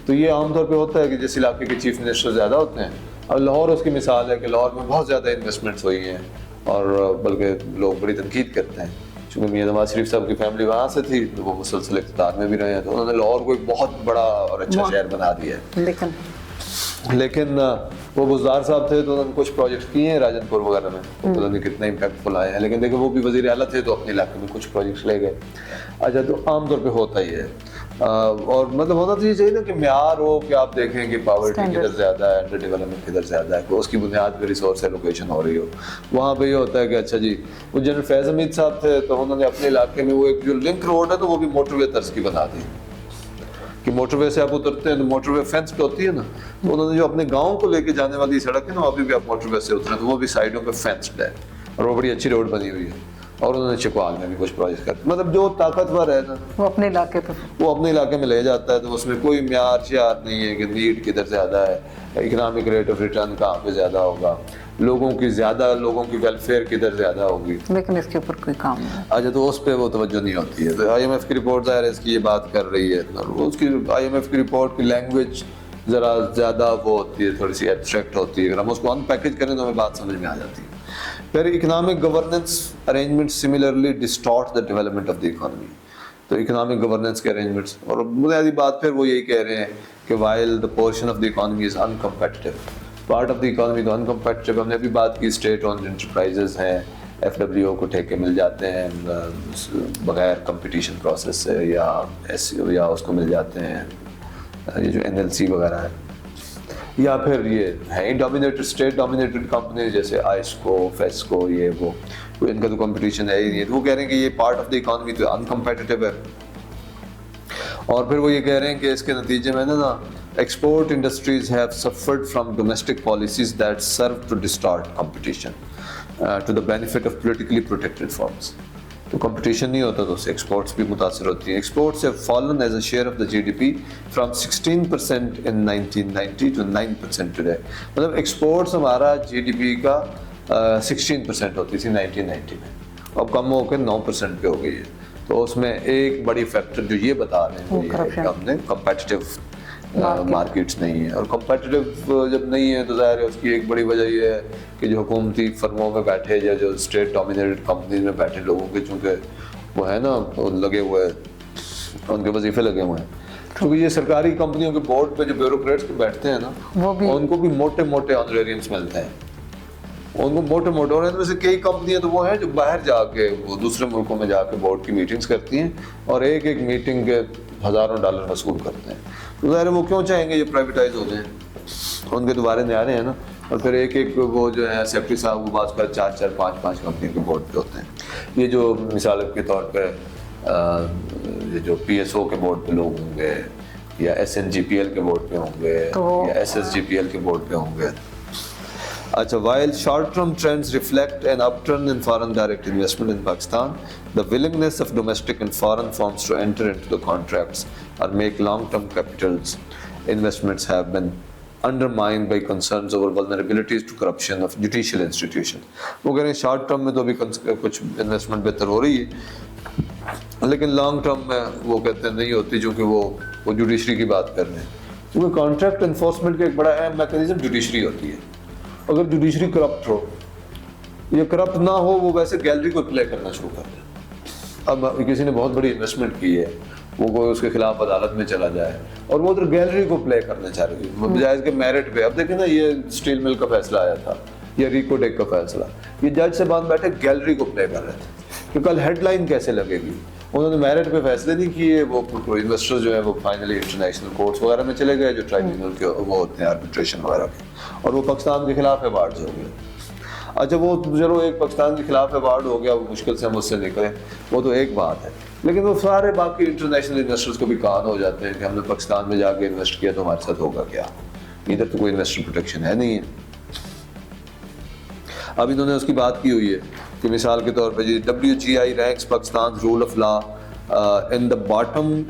[SPEAKER 1] تو یہ عام طور پہ ہوتا ہے کہ جس علاقے کے چیف منسٹر زیادہ ہوتے ہیں. اور لاہور اس کی مثال ہے کہ لاہور میں بہت زیادہ انویسٹمنٹس ہوئی ہیں اور بلکہ لوگ بڑی تنقید کرتے ہیں چونکہ میاں نواز شریف صاحب کی فیملی وہاں سے تھی تو وہ مسلسل اقتدار میں بھی رہے ہیں تو انہوں نے لاہور کو ایک بہت بڑا اور اچھا شہر بنا دیا ہے. لیکن وہ بزدار صاحب تھے تو انہوں نے کچھ پروجیکٹ کیے ہیں راجن پور وغیرہ میں، انہوں نے کتنے امپیکٹفل آئے ہیں، لیکن دیکھیں وہ بھی وزیر اعلیٰ تھے تو اپنے علاقے میں کچھ پروجیکٹس لے گئے. اچھا تو عام طور پہ ہوتا ہی ہے. اور مطلب ہونا تو یہ چاہیے نا کہ معیار ہو کہ آپ دیکھیں کہ پاورٹی کدھر زیادہ ہے، انڈر ڈیولپمنٹ کدھر زیادہ ہے، اس کی بنیاد پہ ریسورس ایلوکیشن ہو رہی ہو. وہاں پہ یہ ہوتا ہے کہ اچھا جی وہ جنرل فیض حمید صاحب تھے تو انہوں نے اپنے علاقے میں وہ ایک جو لنک روڈ ہے تو وہ بھی موٹر وے طرز کی بنا دی کہ موٹر وے سے آپ اترتے ہیں تو موٹر وے فینسڈ ہوتی ہے نا، تو انہوں نے جو اپنے گاؤں کو لے کے جانے والی سڑک ہے نا ابھی بھی آپ موٹر وے سے اتریں تو وہ بھی سائڈوں پہ فینسڈ ہے اور وہ بڑی اچھی روڈ بنی ہوئی ہے. اور انہوں نے چکوال میں بھی کچھ پروجیکٹ کر مطلب جو طاقتور ہے نا
[SPEAKER 2] وہ اپنے علاقے پہ
[SPEAKER 1] وہ اپنے علاقے میں لے جاتا ہے، تو اس میں کوئی معیار شیار نہیں ہے کہ نیڈ کدھر زیادہ ہے، اکنامک ریٹ آف ریٹرن کہاں پہ زیادہ ہوگا، لوگوں کی ویلفیئر کدھر زیادہ ہوگی.
[SPEAKER 2] لیکن اس کے اوپر کوئی کام نہیں.
[SPEAKER 1] اچھا تو اس پہ وہ توجہ نہیں ہوتی ہے. تو آئی ایم ایف کی رپورٹ ظاہر ہے اس کی یہ بات کر رہی ہے، اور اس کی آئی ایم ایف کی رپورٹ کی لینگویج ذرا زیادہ وہ ہوتی ہے، تھوڑی سی ایبسٹریکٹ ہوتی ہے. اگر ہم اس کو ان پیکیج کریں تو ہمیں بات سمجھ میں آ جاتی ہے. پھر economic governance arrangement similarly ڈسٹارٹ the development of the economy. تو اکنامک گورننس کے ارینجمنٹس اور بنیادی بات پھر وہ یہی کہہ رہے ہیں کہ while the portion of the economy is in competitive, part of the economy تو ان کمپیٹیٹیو. ہم نے ابھی بات کی اسٹیٹ اونڈ انٹرپرائزز ہیں، ایف ڈبلیو کو ٹھیکے مل جاتے ہیں بغیر کمپٹیشن پروسیس سے، یا اس کو مل جاتے ہیں یہ جو NLC وغیرہ ہے، یا پھر یہ ہے ڈومینیٹڈ اسٹیٹ ڈومینیٹڈ کمپنی جیسے آئسکو فیسکو یہ وہ ان کا تو کمپٹیشن ہے ہی نہیں. تو وہ کہہ رہے ہیں کہ یہ پارٹ آف دی اکانومی تو ان کمپیٹیٹیو ہے. اور پھر وہ یہ کہہ رہے ہیں کہ اس کے نتیجے میں نا export industries have suffered from domestic policies that serve to distort competition to the benefit of politically protected firms. تو کمپٹیشن نہیں ہوتا تو اس سے ایکسپورٹس بھی متاثر ہوتی ہیں. Exports have fallen as a share of the GDP from 16% in 1990 to 9% today. مطلب ایکسپورٹس ہمارا GDP کا 16% ہوتی تھی 1990 میں، اب کم ہو کے 9% پہ ہو گئی ہے. تو اس میں ایک بڑی فیکٹر جو یہ بتا رہے ہیں وہ یہ ہے کہ ہم نے کمپیٹیٹیو مارکیٹس نہیں ہیں. اور کمپیٹیٹیو جب نہیں ہے تو ظاہر ہے اس کی ایک بڑی وجہ یہ ہے کہ جو حکومتی فرموں میں بیٹھے یا جو اسٹیٹ ڈومینیٹڈ کمپنیز میں بیٹھے لوگوں کے چونکہ وہ ہے نا لگے ہوئے ان کے وظیفے لگے ہوئے ہیں. کیونکہ یہ سرکاری کمپنیوں کے بورڈ پہ جو بیوروکریٹس کے بیٹھتے ہیں نا ان کو بھی موٹے موٹے آنریرینس ملتے ہیں، ان کو موٹے موٹے. اور ان میں سے کئی کمپنیاں تو وہ ہیں جو باہر جا کے وہ دوسرے ملکوں میں جا کے بورڈ کی میٹنگز کرتی ہیں اور ایک ایک میٹنگ کے ہزاروں ڈالر وصول کرتے ہیں. تو ظاہر وہ کیوں چاہیں گے یہ پرائیویٹائز ہو جائیں، ان کے دوبارے نیارے ہیں نا. اور پھر ایک ایک وہ جو ہے سیکرٹری صاحب وہ بعض کا 4 5 کمپنیوں کے بورڈ پہ ہوتے ہیں. یہ جو مثال کے طور پہ یہ جو PSO کے بورڈ پہ لوگ ہوں گے یا SNGPL کے بورڈ پہ ہوں گے یا SSGPL کے بورڈ پہ ہوں گے. اچھا while short-term trends reflect an upturn in foreign direct investment in Pakistan, the willingness of domestic and foreign firms to enter into the contracts or make long-term capitals investments have been undermined by concerns over vulnerabilities to corruption of judicial institutions. وہ کہہ رہے ہیں short term میں تو ابھی کچھ investment بہتر ہو رہی ہے لیکن لانگ ٹرم میں وہ کہتے ہیں نہیں ہوتی، چونکہ وہ جوڈیشری کی بات کر رہے ہیں. کیونکہ کانٹریکٹ انفورسمنٹ کا ایک بڑا اہم میکینزم جوڈیشری ہوتی ہے. اگر جوڈیشری کرپٹ ہو یا کرپٹ نہ ہو وہ ویسے گیلری کو پلے کرنا شروع کر دیں. اب کسی نے بہت بڑی انویسٹمنٹ کی ہے، وہ کوئی اس کے خلاف عدالت میں چلا جائے اور وہ ادھر گیلری کو پلے کرنا چاہ رہی ہے بجائے کہ میرٹ پہ. اب دیکھیں نا یہ اسٹیل مل کا فیصلہ آیا تھا یا ریکو ڈیک کا فیصلہ، یہ جج سے بعد بیٹھے گیلری کو پلے کر رہے تھے کہ کل ہیڈ لائن کیسے لگے گی. انہوں نے میرٹ پہ فیصلے نہیں کیے، وہ انویسٹر جو ہیں وہ فائنلی انٹرنیشنل کورٹس وغیرہ میں چلے گئے جو ٹرائبیونل کے وہ ہوتے ہیں آربیٹریشن وغیرہ کے، اور وہ پاکستان کے خلاف ایوارڈز ہو گئے. اچھا وہ چلو ایک پاکستان کے خلاف ایوارڈ ہو گیا، وہ مشکل سے ہم اس سے نکلے، وہ تو ایک بات ہے. لیکن وہ سارے باقی انٹرنیشنل انویسٹرز کو بھی کان ہو جاتے ہیں کہ ہم نے پاکستان میں جا کے انویسٹ کیا تو ہمارے ساتھ ہوگا کیا، ادھر تو کوئی انویسٹر پروٹیکشن ہے نہیں ہے. اب انہوں نے اس کی بات کی ہوئی ہے کہ مثال کے طور پہ جی WGI ranks Pakistan rule of law in the bottom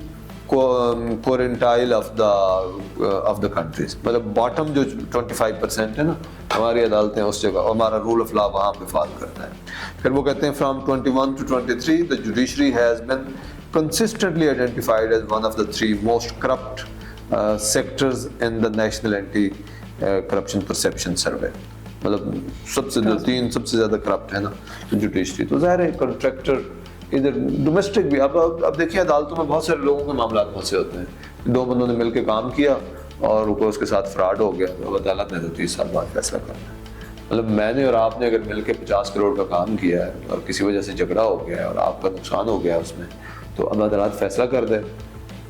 [SPEAKER 1] quartile of the countries. مطلب باٹم جو 25% ہے نا ہماری عدالتیں اس جگہ، ہمارا رول آف لا وہاں پہ فال کرتا ہے. پھر وہ کہتے ہیں from 21 to 23 the judiciary has been consistently identified as one of the 3 most corrupt sectors in the national anti-corruption perception survey. مطلب سب سے جو 3 سب سے زیادہ کرپٹ ہے نا جوڈیشری. تو ظاہر ہے کنٹریکٹر ادھر ڈومیسٹک بھی. اب دیکھیے عدالتوں میں بہت سارے لوگوں کے معاملات پھنسے ہوتے ہیں، 2 بندوں نے مل کے کام کیا اور اس کے ساتھ فراڈ ہو گیا، اب عدالت نے تو 30 سال بعد فیصلہ کرنا ہے. مطلب میں نے اور آپ نے اگر مل کے 50 کروڑ کا کام کیا ہے اور کسی وجہ سے جھگڑا ہو گیا ہے اور آپ کا نقصان ہو گیا ہے اس میں، تو اب عدالت فیصلہ کر دے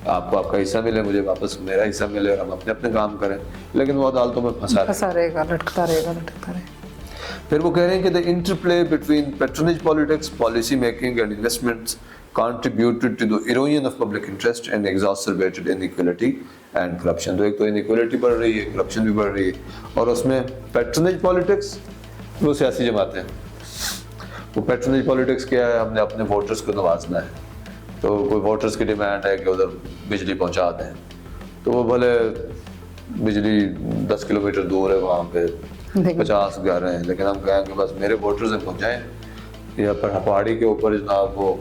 [SPEAKER 1] آپ کو آپ کا حصہ ملے, مجھے واپس میرا حصہ ملے, اور ہم اپنے اپنے کام کریں, لیکن وہ عدالتوں میں پھنسا
[SPEAKER 2] رہے گا, لٹکتا رہے.
[SPEAKER 1] پھر وہ کہہ رہے ہیں کہ the interplay between patronage politics, policy making and investments contributed to the erosion of public interest and exacerbated inequality and corruption. تو ایک تو انیکوالٹی بڑھ رہی ہے, کرپشن بھی بڑھ رہی ہے, اور اس میں پیٹرنیج پالیٹکس, وہ سیاسی جماعتیں, وہ پیٹرنیج پالیٹکس کیا ہے, ہم نے اپنے ووٹرز کو نوازنا ہے, تو کوئی ووٹرز کی ڈیمانڈ ہے کہ ادھر بجلی پہنچا دیں, تو وہ بھلے بجلی 10 کلومیٹر دور ہے, وہاں پہ 50 گھر ہیں, لیکن ہم کہیں کہ بس میرے ووٹرز ہیں پہنچائیں, یا پر پہاڑی کے اوپر جناب وہ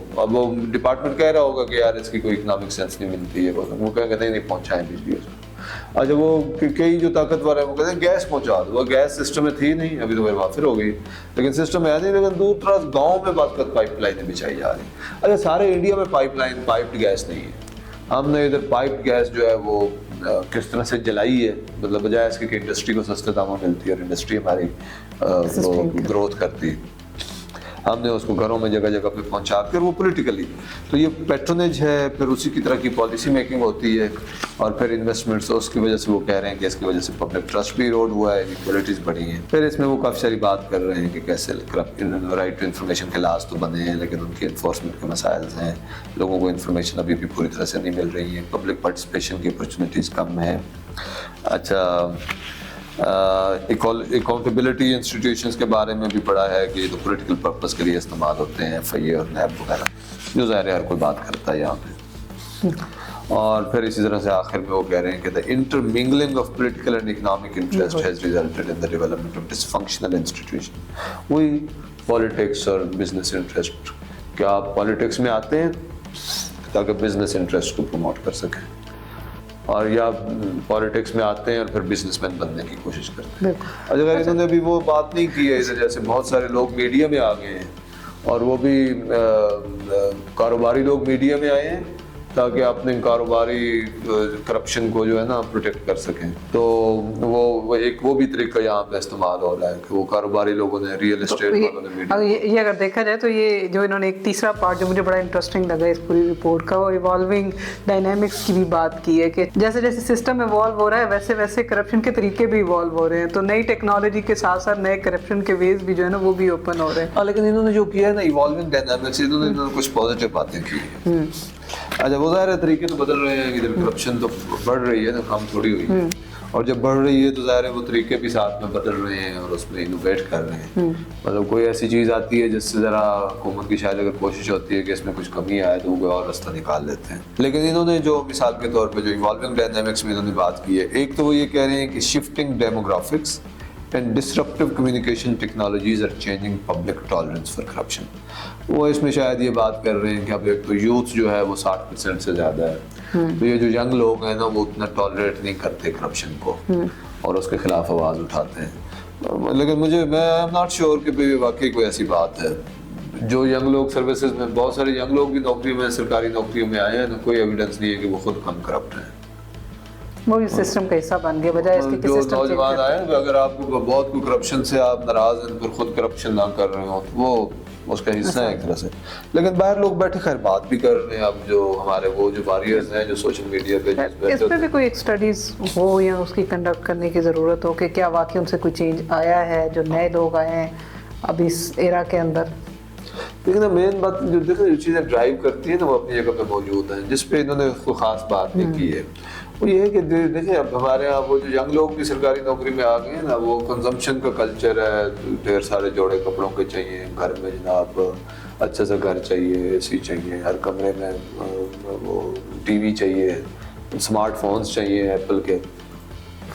[SPEAKER 1] ڈپارٹمنٹ کہہ رہا ہوگا کہ یار اس کی کوئی اکنامک سینس نہیں ملتی ہے, وہ کہیں گے نہیں پہنچائیں بجلی اس کو. اچھا وہ کئی جو طاقتور ہیں وہ کہتے ہیں گیس پہنچا دو, وہ گیس سسٹم میں تھی نہیں, ابھی تو میرے وافر ہو گئی, لیکن سسٹم ہے نہیں, لیکن دور دراز گاؤں میں بعض پائپ لائنیں بچھائی جا رہی ہیں. اچھا سارے انڈیا میں پائپڈ گیس نہیں ہے, ہم نے ادھر پائپڈ گیس جو ہے وہ کس طرح سے جلائی ہے, مطلب بجائے اس کی کہ انڈسٹری کو سستے داموں ملتی ہے اور انڈسٹری ہماری گروتھ کرتی ہے, ہم نے اس کو گھروں میں جگہ جگہ پہ پہنچا کر وہ پولیٹیکلی, تو یہ پیٹرنیج ہے. پھر اسی کی طرح کی پالیسی میکنگ ہوتی ہے, اور پھر انویسٹمنٹس, اس کی وجہ سے وہ کہہ رہے ہیں کہ اس کی وجہ سے پبلک ٹرسٹ بھی ایروڈ ہوا ہے, انیکوالٹیز بڑھی ہیں. پھر اس میں وہ کافی ساری بات کر رہے ہیں کہ کیسے رائٹ ٹو انفارمیشن کے لاز تو بنے ہیں, لیکن ان کی انفورسمنٹ کے مسائل ہیں, لوگوں کو انفارمیشن ابھی بھی پوری طرح سے نہیں مل رہی ہے, پبلک پارٹیسپیشن کی اپرچونیٹیز کم ہیں. اچھا اکاؤنٹیبلٹی انسٹیٹیوشنس کے بارے میں بھی پڑھا ہے کہ یہ تو پولیٹیکل پرپس کے لیے استعمال ہوتے ہیں, FIA اور نیب وغیرہ, جو ظاہر ہے ہر کوئی بات کرتا ہے یہاں پہ. اور پھر اسی طرح سے آخر میں وہ کہہ رہے ہیں کہ the intermingling of political and economic interest has resulted in the development of dysfunctional institution. وہی پالیٹکس اور بزنس انٹرسٹ, کیا آپ پالیٹکس میں آتے ہیں تاکہ بزنس انٹرسٹ کو پروموٹ کر سکیں, اور یا پالیٹکس میں آتے ہیں اور پھر بزنس مین بننے کی کوشش کرتے ہیں. اگر انہوں نے ابھی وہ بات نہیں کی ہے, جیسے بہت سارے لوگ میڈیا میں آ گئے ہیں, اور وہ بھی کاروباری لوگ میڈیا میں آئے ہیں تاکہ اپنے کاروباری کرپشن کو جو ہے نا پروٹیکٹ کر سکیں. تو وہ ایک وہ بھی طریقہ یہاں پہ استعمال ہو رہا ہے کہ وہ کاروباری لوگوں نے, ریئل اسٹیٹ والوں نے
[SPEAKER 2] یہ اگر دیکھا جائے تو یہ جو انہوں نے ایک تیسرا پارٹ جو مجھے بڑا انٹرسٹنگ لگا اس پوری رپورٹ کا, وہ ایوالونگ ڈائنامکس کی بھی بات کی ہے کہ جیسے جیسے سسٹم ایوالو ہو رہا ہے ویسے ویسے کرپشن کے طریقے بھی ایوالو ہو رہے ہیں, تو نئی ٹیکنالوجی کے ساتھ ساتھ نئے کرپشن کے ویز بھی جو ہے نا وہ بھی اوپن ہو رہے ہیں.
[SPEAKER 1] لیکن انہوں نے جو کیا ہے نا ایوالونگ ڈائنامکس, انہوں نے کچھ پازیٹیو باتیں کی ہیں. اچھا وہ ظاہر ہے طریقے تو بدل رہے ہیں, ادھر کرپشن تو بڑھ رہی ہے نا, کم تھوڑی ہوئی ہے, اور جب بڑھ رہی ہے تو ظاہر ہے وہ طریقے بھی ساتھ میں بدل رہے ہیں اور اس میں انوویٹ کر رہے ہیں. مطلب کوئی ایسی چیز آتی ہے جس سے ذرا حکومت کی شاید اگر کوشش ہوتی ہے کہ اس میں کچھ کمی آئے تو وہ کوئی اور راستہ نکال لیتے ہیں. لیکن انہوں نے جو مثال کے طور پہ جو ایوالونگ ڈائنامکس میں انہوں نے بات کی ہے, ایک تو وہ یہ کہہ رہے ہیں کہ shifting demographics and disruptive communication technologies are changing public tolerance for corruption. وہ اس میں شاید یہ بات کر رہے ہیں کہ اب ایک تو یوتھ جو ہے وہ 60% سے زیادہ ہے, تو یہ جو ینگ لوگ ہیں نا وہ اتنا ٹالریٹ نہیں کرتے کرپشن کو اور اس کے خلاف آواز اٹھاتے ہیں. لیکن میں ایم ناٹ شیور کہ واقعی کوئی ایسی بات ہے. جو ینگ لوگ سروسز میں, بہت سارے ینگ لوگ بھی نوکری میں, سرکاری نوکریوں میں آئے ہیں, کوئی ایویڈنس نہیں ہے کہ وہ خود کم کرپٹ ہیں.
[SPEAKER 2] وہ بھی سسٹم کا حصہ بن گیا, بجائے اس کے کہ
[SPEAKER 1] جو نوجوان آئے ہیں اگر آپ کو بہت کوئی کرپشن سے آپ ناراض ہیں پھر خود کرپشن نہ کر رہے ہوں تو وہ اس کا حصہ ہے ایک طرح سے. لیکن باہر لوگ بیٹھے خیر بات بھی کر رہے ہیں. اب جو ہمارے وہ جو واریئرز ہیں جو سوشل میڈیا پہ
[SPEAKER 2] اس پہ بھی کوئی ایک اسٹڈیز ہو یا اس کی کنڈکٹ کرنے کی ضرورت ہو کہ کیا واقعی ان سے کوئی چینج آیا ہے, جو نئے لوگ آئے ہیں اب اس ایرا کے اندر.
[SPEAKER 1] لیکن مین بات جو دیکھیں جو چیزیں ڈرائیو کرتی ہیں نا وہ اپنی جگہ پہ موجود ہیں, جس پہ انہوں نے کوئی خاص بات نہیں کی ہے. وہ یہ ہے کہ دیکھیں اب ہمارے یہاں وہ جو ینگ لوگ بھی سرکاری نوکری میں آ گئے ہیں نا, وہ کنزمپشن کا کلچر ہے, ڈھیر سارے جوڑے کپڑوں کے چاہیے, گھر میں جناب اچھا سا گھر چاہیے, اے سی چاہیے, ہر کمرے میں وہ ٹی وی چاہیے, اسمارٹ فونز چاہیے ایپل کے.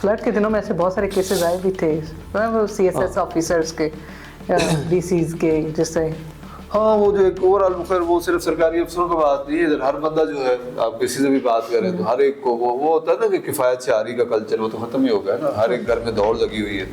[SPEAKER 2] فلڈ کے دنوں میں ایسے بہت سارے کیسز آئے بھی تھے, وہ سی ایس ایس آفیسرس کے, ڈی سیز کے, جس سے
[SPEAKER 1] ہاں وہ جو ایک اوور آل خیر وہ صرف سرکاری افسروں کا بات نہیں ہے, ادھر ہر بندہ جو ہے آپ کسی سے بھی بات کریں تو ہر ایک کو وہ ہوتا ہے نا کہ کفایت شعاری کا کلچر وہ تو ختم ہی ہو گیا نا, ہر ایک گھر میں دوڑ لگی ہوئی ہے.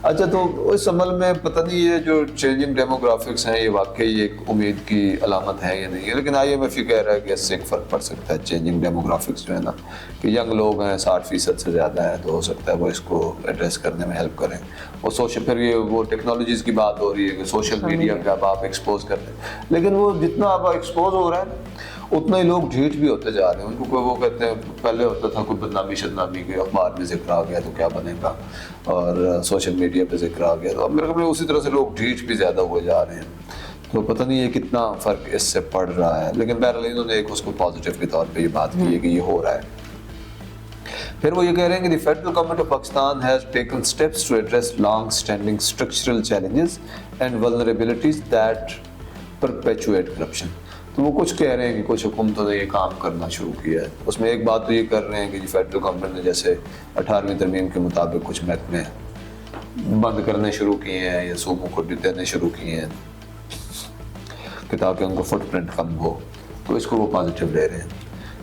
[SPEAKER 1] اچھا تو اس عمل میں پتہ نہیں یہ جو چینجنگ ڈیموگرافکس ہیں یہ واقعی ایک امید کی علامت ہے یا نہیں ہے, لیکن IMF یہ کہہ رہا ہے کہ اس سے ایک فرق پڑ سکتا ہے. چینجنگ ڈیموگرافکس جو ہے نا کہ ینگ لوگ ہیں 60% سے زیادہ ہیں, تو ہو سکتا ہے وہ اس کو ایڈریس کرنے میں ہیلپ کریں. اور سوشل پھر یہ وہ ٹیکنالوجیز کی بات ہو رہی ہے کہ سوشل میڈیا کا آپ ایکسپوز کرتے ہیں, لیکن وہ جتنا اب ایکسپوز ہو رہا ہے اتنا ہی لوگ ڈھیٹ بھی ہوتے جا رہے ہیں. ان کو کوئی وہ کہتے ہیں پہلے ہوتا تھا کوئی بدنامی شدنامی کے اخبار میں ذکر آ گیا تو کیا بنے گا, اور سوشل میڈیا پہ ذکر آ گیا, تو اب میرے خیال میں اسی طرح سے لوگ ڈھیٹ بھی زیادہ ہوئے جا رہے ہیں. تو پتہ نہیں ہے کتنا فرق اس سے پڑ رہا ہے, لیکن بہرحال انہوں نے ایک اس کو پازیٹیو کے طور پہ یہ بات کی ہے کہ یہ ہو رہا ہے. پھر وہ یہ کہہ رہے ہیں کہ the federal government of Pakistan has taken steps to address long-standing structural challenges and vulnerabilities that perpetuate corruption. تو وہ کچھ کہہ رہے ہیں کہ کچھ حکومتوں نے یہ کام کرنا شروع کیا ہے. اس میں ایک بات تو یہ کر رہے ہیں کہ فیڈرل گورنمنٹ نے جیسے 18ویں ترمیم کے مطابق کچھ محکمے بند کرنے شروع کیے ہیں یا صوبوں کو دینے شروع کیے ہیں کہ تاکہ ان کو فٹ پرنٹ کم ہو, تو اس کو وہ پازیٹیو لے رہے ہیں.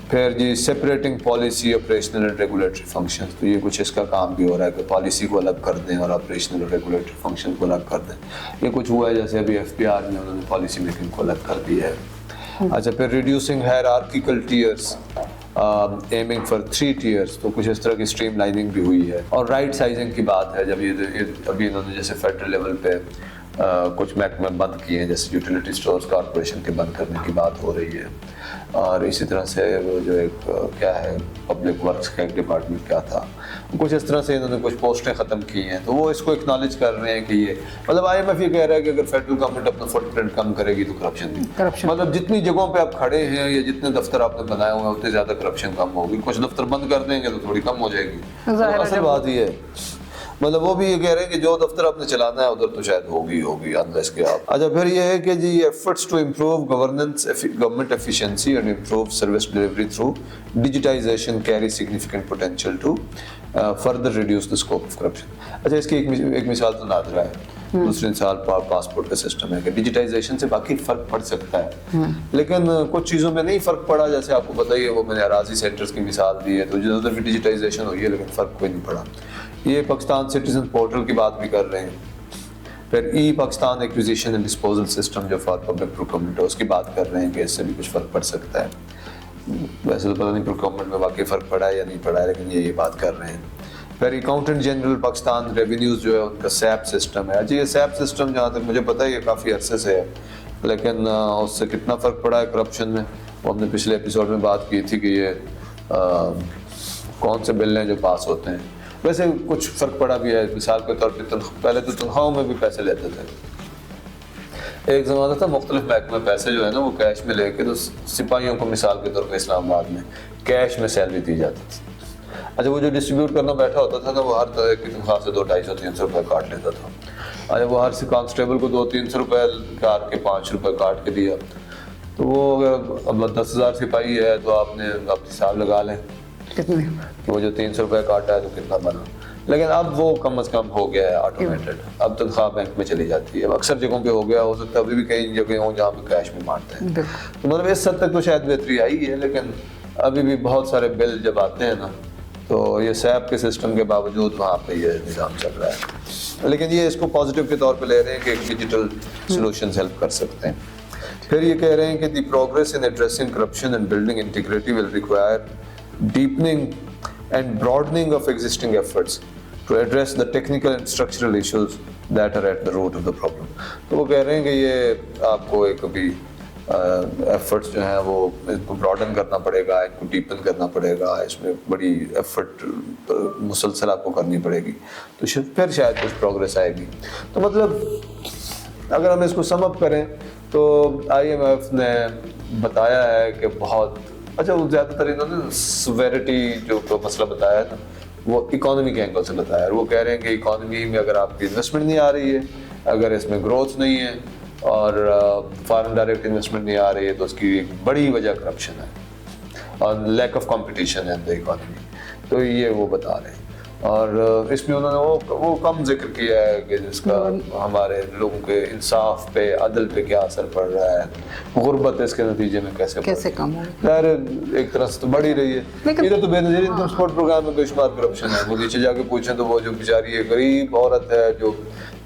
[SPEAKER 1] پھر جی separating policy operational and regulatory function, تو یہ کچھ اس کا کام بھی ہو رہا ہے کہ پالیسی کو الگ کر دیں اور آپریشنل اور ریگولیٹری فنکشن کو الگ کر دیں. یہ کچھ ہوا ہے جیسے ابھی FPR میں انہوں نے پالیسی میکنگ کو الگ کر دیا ہے. اچھا, پھر reducing hierarchical tiers among four 3 tiers, تو کچھ اس طرح کی اسٹریم لائننگ بھی ہوئی ہے. اور رائٹ سائزنگ کی بات ہے, جب یہ ابھی انہوں نے جیسے فیڈرل لیول پہ کچھ محکمے بند کیے ہیں, جیسے یوٹیلیٹی اسٹورز کارپوریشن کے بند کرنے کی بات ہو رہی ہے, اور اسی طرح سے وہ جو ایک کیا ہے پبلک ورکس کا ایک ڈپارٹمنٹ کیا تھا, کچھ اس طرح سے انہوں نے کچھ پوسٹیں ختم کی ہیں. تو وہ اس کو اکنالج کر رہے ہیں کہ یہ مطلب IMF یہ کہہ رہا ہے کہ اگر فیڈرل گورنمنٹ اپنا فٹ پرنٹ کم کرے گی تو کرپشن بھی, مطلب جتنی جگہوں پہ آپ کھڑے ہیں یا جتنے دفتر آپ نے بنائے ہوئے ہیں اتنے زیادہ کرپشن کم ہوگی. کچھ دفتر بند کر دیں گے تو تھوڑی کم ہو جائے گی. اصل بات یہ ہے, مطلب وہ بھی یہ کہہ رہے ہیں کہ جو دفتر آپ نے چلانا ہے ادھر تو شاید ہوگی انلیس کے آپ. اچھا, پھر یہ ہے کہ جی efforts to improve governance government efficiency and improve service delivery through digitization carry significant potential to further reduce the scope of corruption. اچھا, اس کی ایک مثال تو نادرا ہے, دوسری مثال پاسپورٹ کا سسٹم ہے کہ ڈیجیٹائزیشن سے باقی فرق پڑ سکتا ہے, لیکن کچھ چیزوں میں نہیں فرق پڑا. جیسے آپ کو پتہ ہی ہے وہ میں نے اراضی سینٹرز کی مثال دی ہے, تو ادھر بھی ڈیجیٹائزیشن ہوئی ہے لیکن فرق کوئی نہیں پڑا. یہ پاکستان سٹیزن پورٹل کی بات بھی کر رہے ہیں. پھر Pakistan acquisition and disposal system جو فار پبلک پروکیورمنٹ ہے اس کی بات کر رہے ہیں کہ اس سے بھی کچھ فرق پڑ سکتا ہے. ویسے تو پتہ نہیں پروکیورمنٹ میں واقعی فرق پڑا ہے یا نہیں پڑا ہے, لیکن یہ بات کر رہے ہیں. پھر اکاؤنٹنٹ جنرل پاکستان ریونیوز جو ہے ان کا سیپ سسٹم ہے. جی یہ سیپ سسٹم جہاں تک مجھے پتہ ہے یہ کافی عرصے سے ہے, لیکن اس سے کتنا فرق پڑا ہے کرپشن میں وہ ہم نے پچھلے ایپیسوڈ میں بات کی تھی کہ یہ کون سے بل ہیں جو پاس ہوتے ہیں. ویسے کچھ فرق پڑا بھی ہے. مثال کے طور پہ پہلے تو تنخواہوں میں بھی پیسے لیتے تھے. ایک زمانہ تھا مختلف محکمے پیسے جو ہے نا وہ کیش میں لے کے, تو سپاہیوں کو مثال کے طور پہ اسلام آباد میں کیش میں سیلری دی جاتی تھی. اچھا, وہ جو ڈسٹریبیوٹ کرنا بیٹھا ہوتا تھا نا وہ ہر طرح کی تنخواہ سے 200-250-300 روپے کاٹ لیتا تھا. اچھا, وہ ہر کانسٹیبل کو 200-300 روپے کاٹ کے 5 روپے کاٹ کے دیا. تو وہ اگر اب 10,000 سپاہی ہے تو آپ نے آپ حساب لگا لیں کتنے کہ وہ جو 300 روپے کاٹا ہے تو کتنا بنا. لیکن اب وہ کم از کم ہو گیا ہے آٹومیٹڈ, اب تنخواہ بینک میں چلی جاتی ہے. اب اکثر جگہوں پہ ہو گیا, ہو سکتا ہے ابھی بھی کئی جگہ ہوں جہاں پہ کیش میں مارتے ہیں. تو مطلب اس حد تک تو شاید بہتری آئی ہے, لیکن ابھی بھی بہت سارے بل جب آتے ہیں نا تو یہ سیپ کے سسٹم کے باوجود وہاں پہ یہ نظام چل رہا ہے. لیکن یہ اس کو پازیٹیو کے طور پہ لے رہے ہیں کہ ایک ڈیجیٹل سولوشنز ہیلپ کر سکتے ہیں. پھر یہ کہہ رہے ہیں کہ the progress in addressing corruption and building integrity will require deepening and broadening of existing efforts to address the technical and structural issues that are at the root of the problem. تو وہ کہہ رہے ہیں کہ یہ آپ کو ایک ابھی ایفرٹس جو ہیں وہ اس کو براڈن کرنا پڑے گا, ان کو ڈیپن کرنا پڑے گا, اس میں بڑی ایفرٹ مسلسل آپ کو کرنی پڑے گی, تو پھر شاید کچھ پروگریس آئے گی. تو مطلب اگر ہم اس کو سم اپ کریں تو IMF نے بتایا ہے کہ بہت اچھا, وہ زیادہ تر انہوں نے سویرٹی جو مسئلہ بتایا ہے نا وہ اکانومی کے اینگل سے بتایا ہے. وہ کہہ رہے ہیں کہ اکانومی میں اگر آپ کی انویسٹمنٹ نہیں آ رہی ہے, اگر اس میں گروتھ نہیں ہے اور فارن ڈائریکٹ انویسٹمنٹ نہیں آ رہی ہے, تو اس کی ایک بڑی وجہ کرپشن ہے اور لیک آف کمپٹیشن ہے ان دا اکانومی. تو یہ وہ بتا رہے ہیں. اور اس میں انہوں نے وہ کم ذکر کیا ہے کہ جس کا ہمارے لوگوں کے انصاف پہ عدل پہ کیا اثر پڑ رہا ہے, غربت اس کے نتیجے میں کیسے کم ہو. خیر ایک طرح سے تو بڑھ ہی رہی ہے. ادھر تو بے نظیر انکم سپورٹ پروگرام میں بے شمار کرپشن ہے. وہ نیچے جا کے پوچھیں تو وہ جو بیچاری ایک غریب عورت ہے جو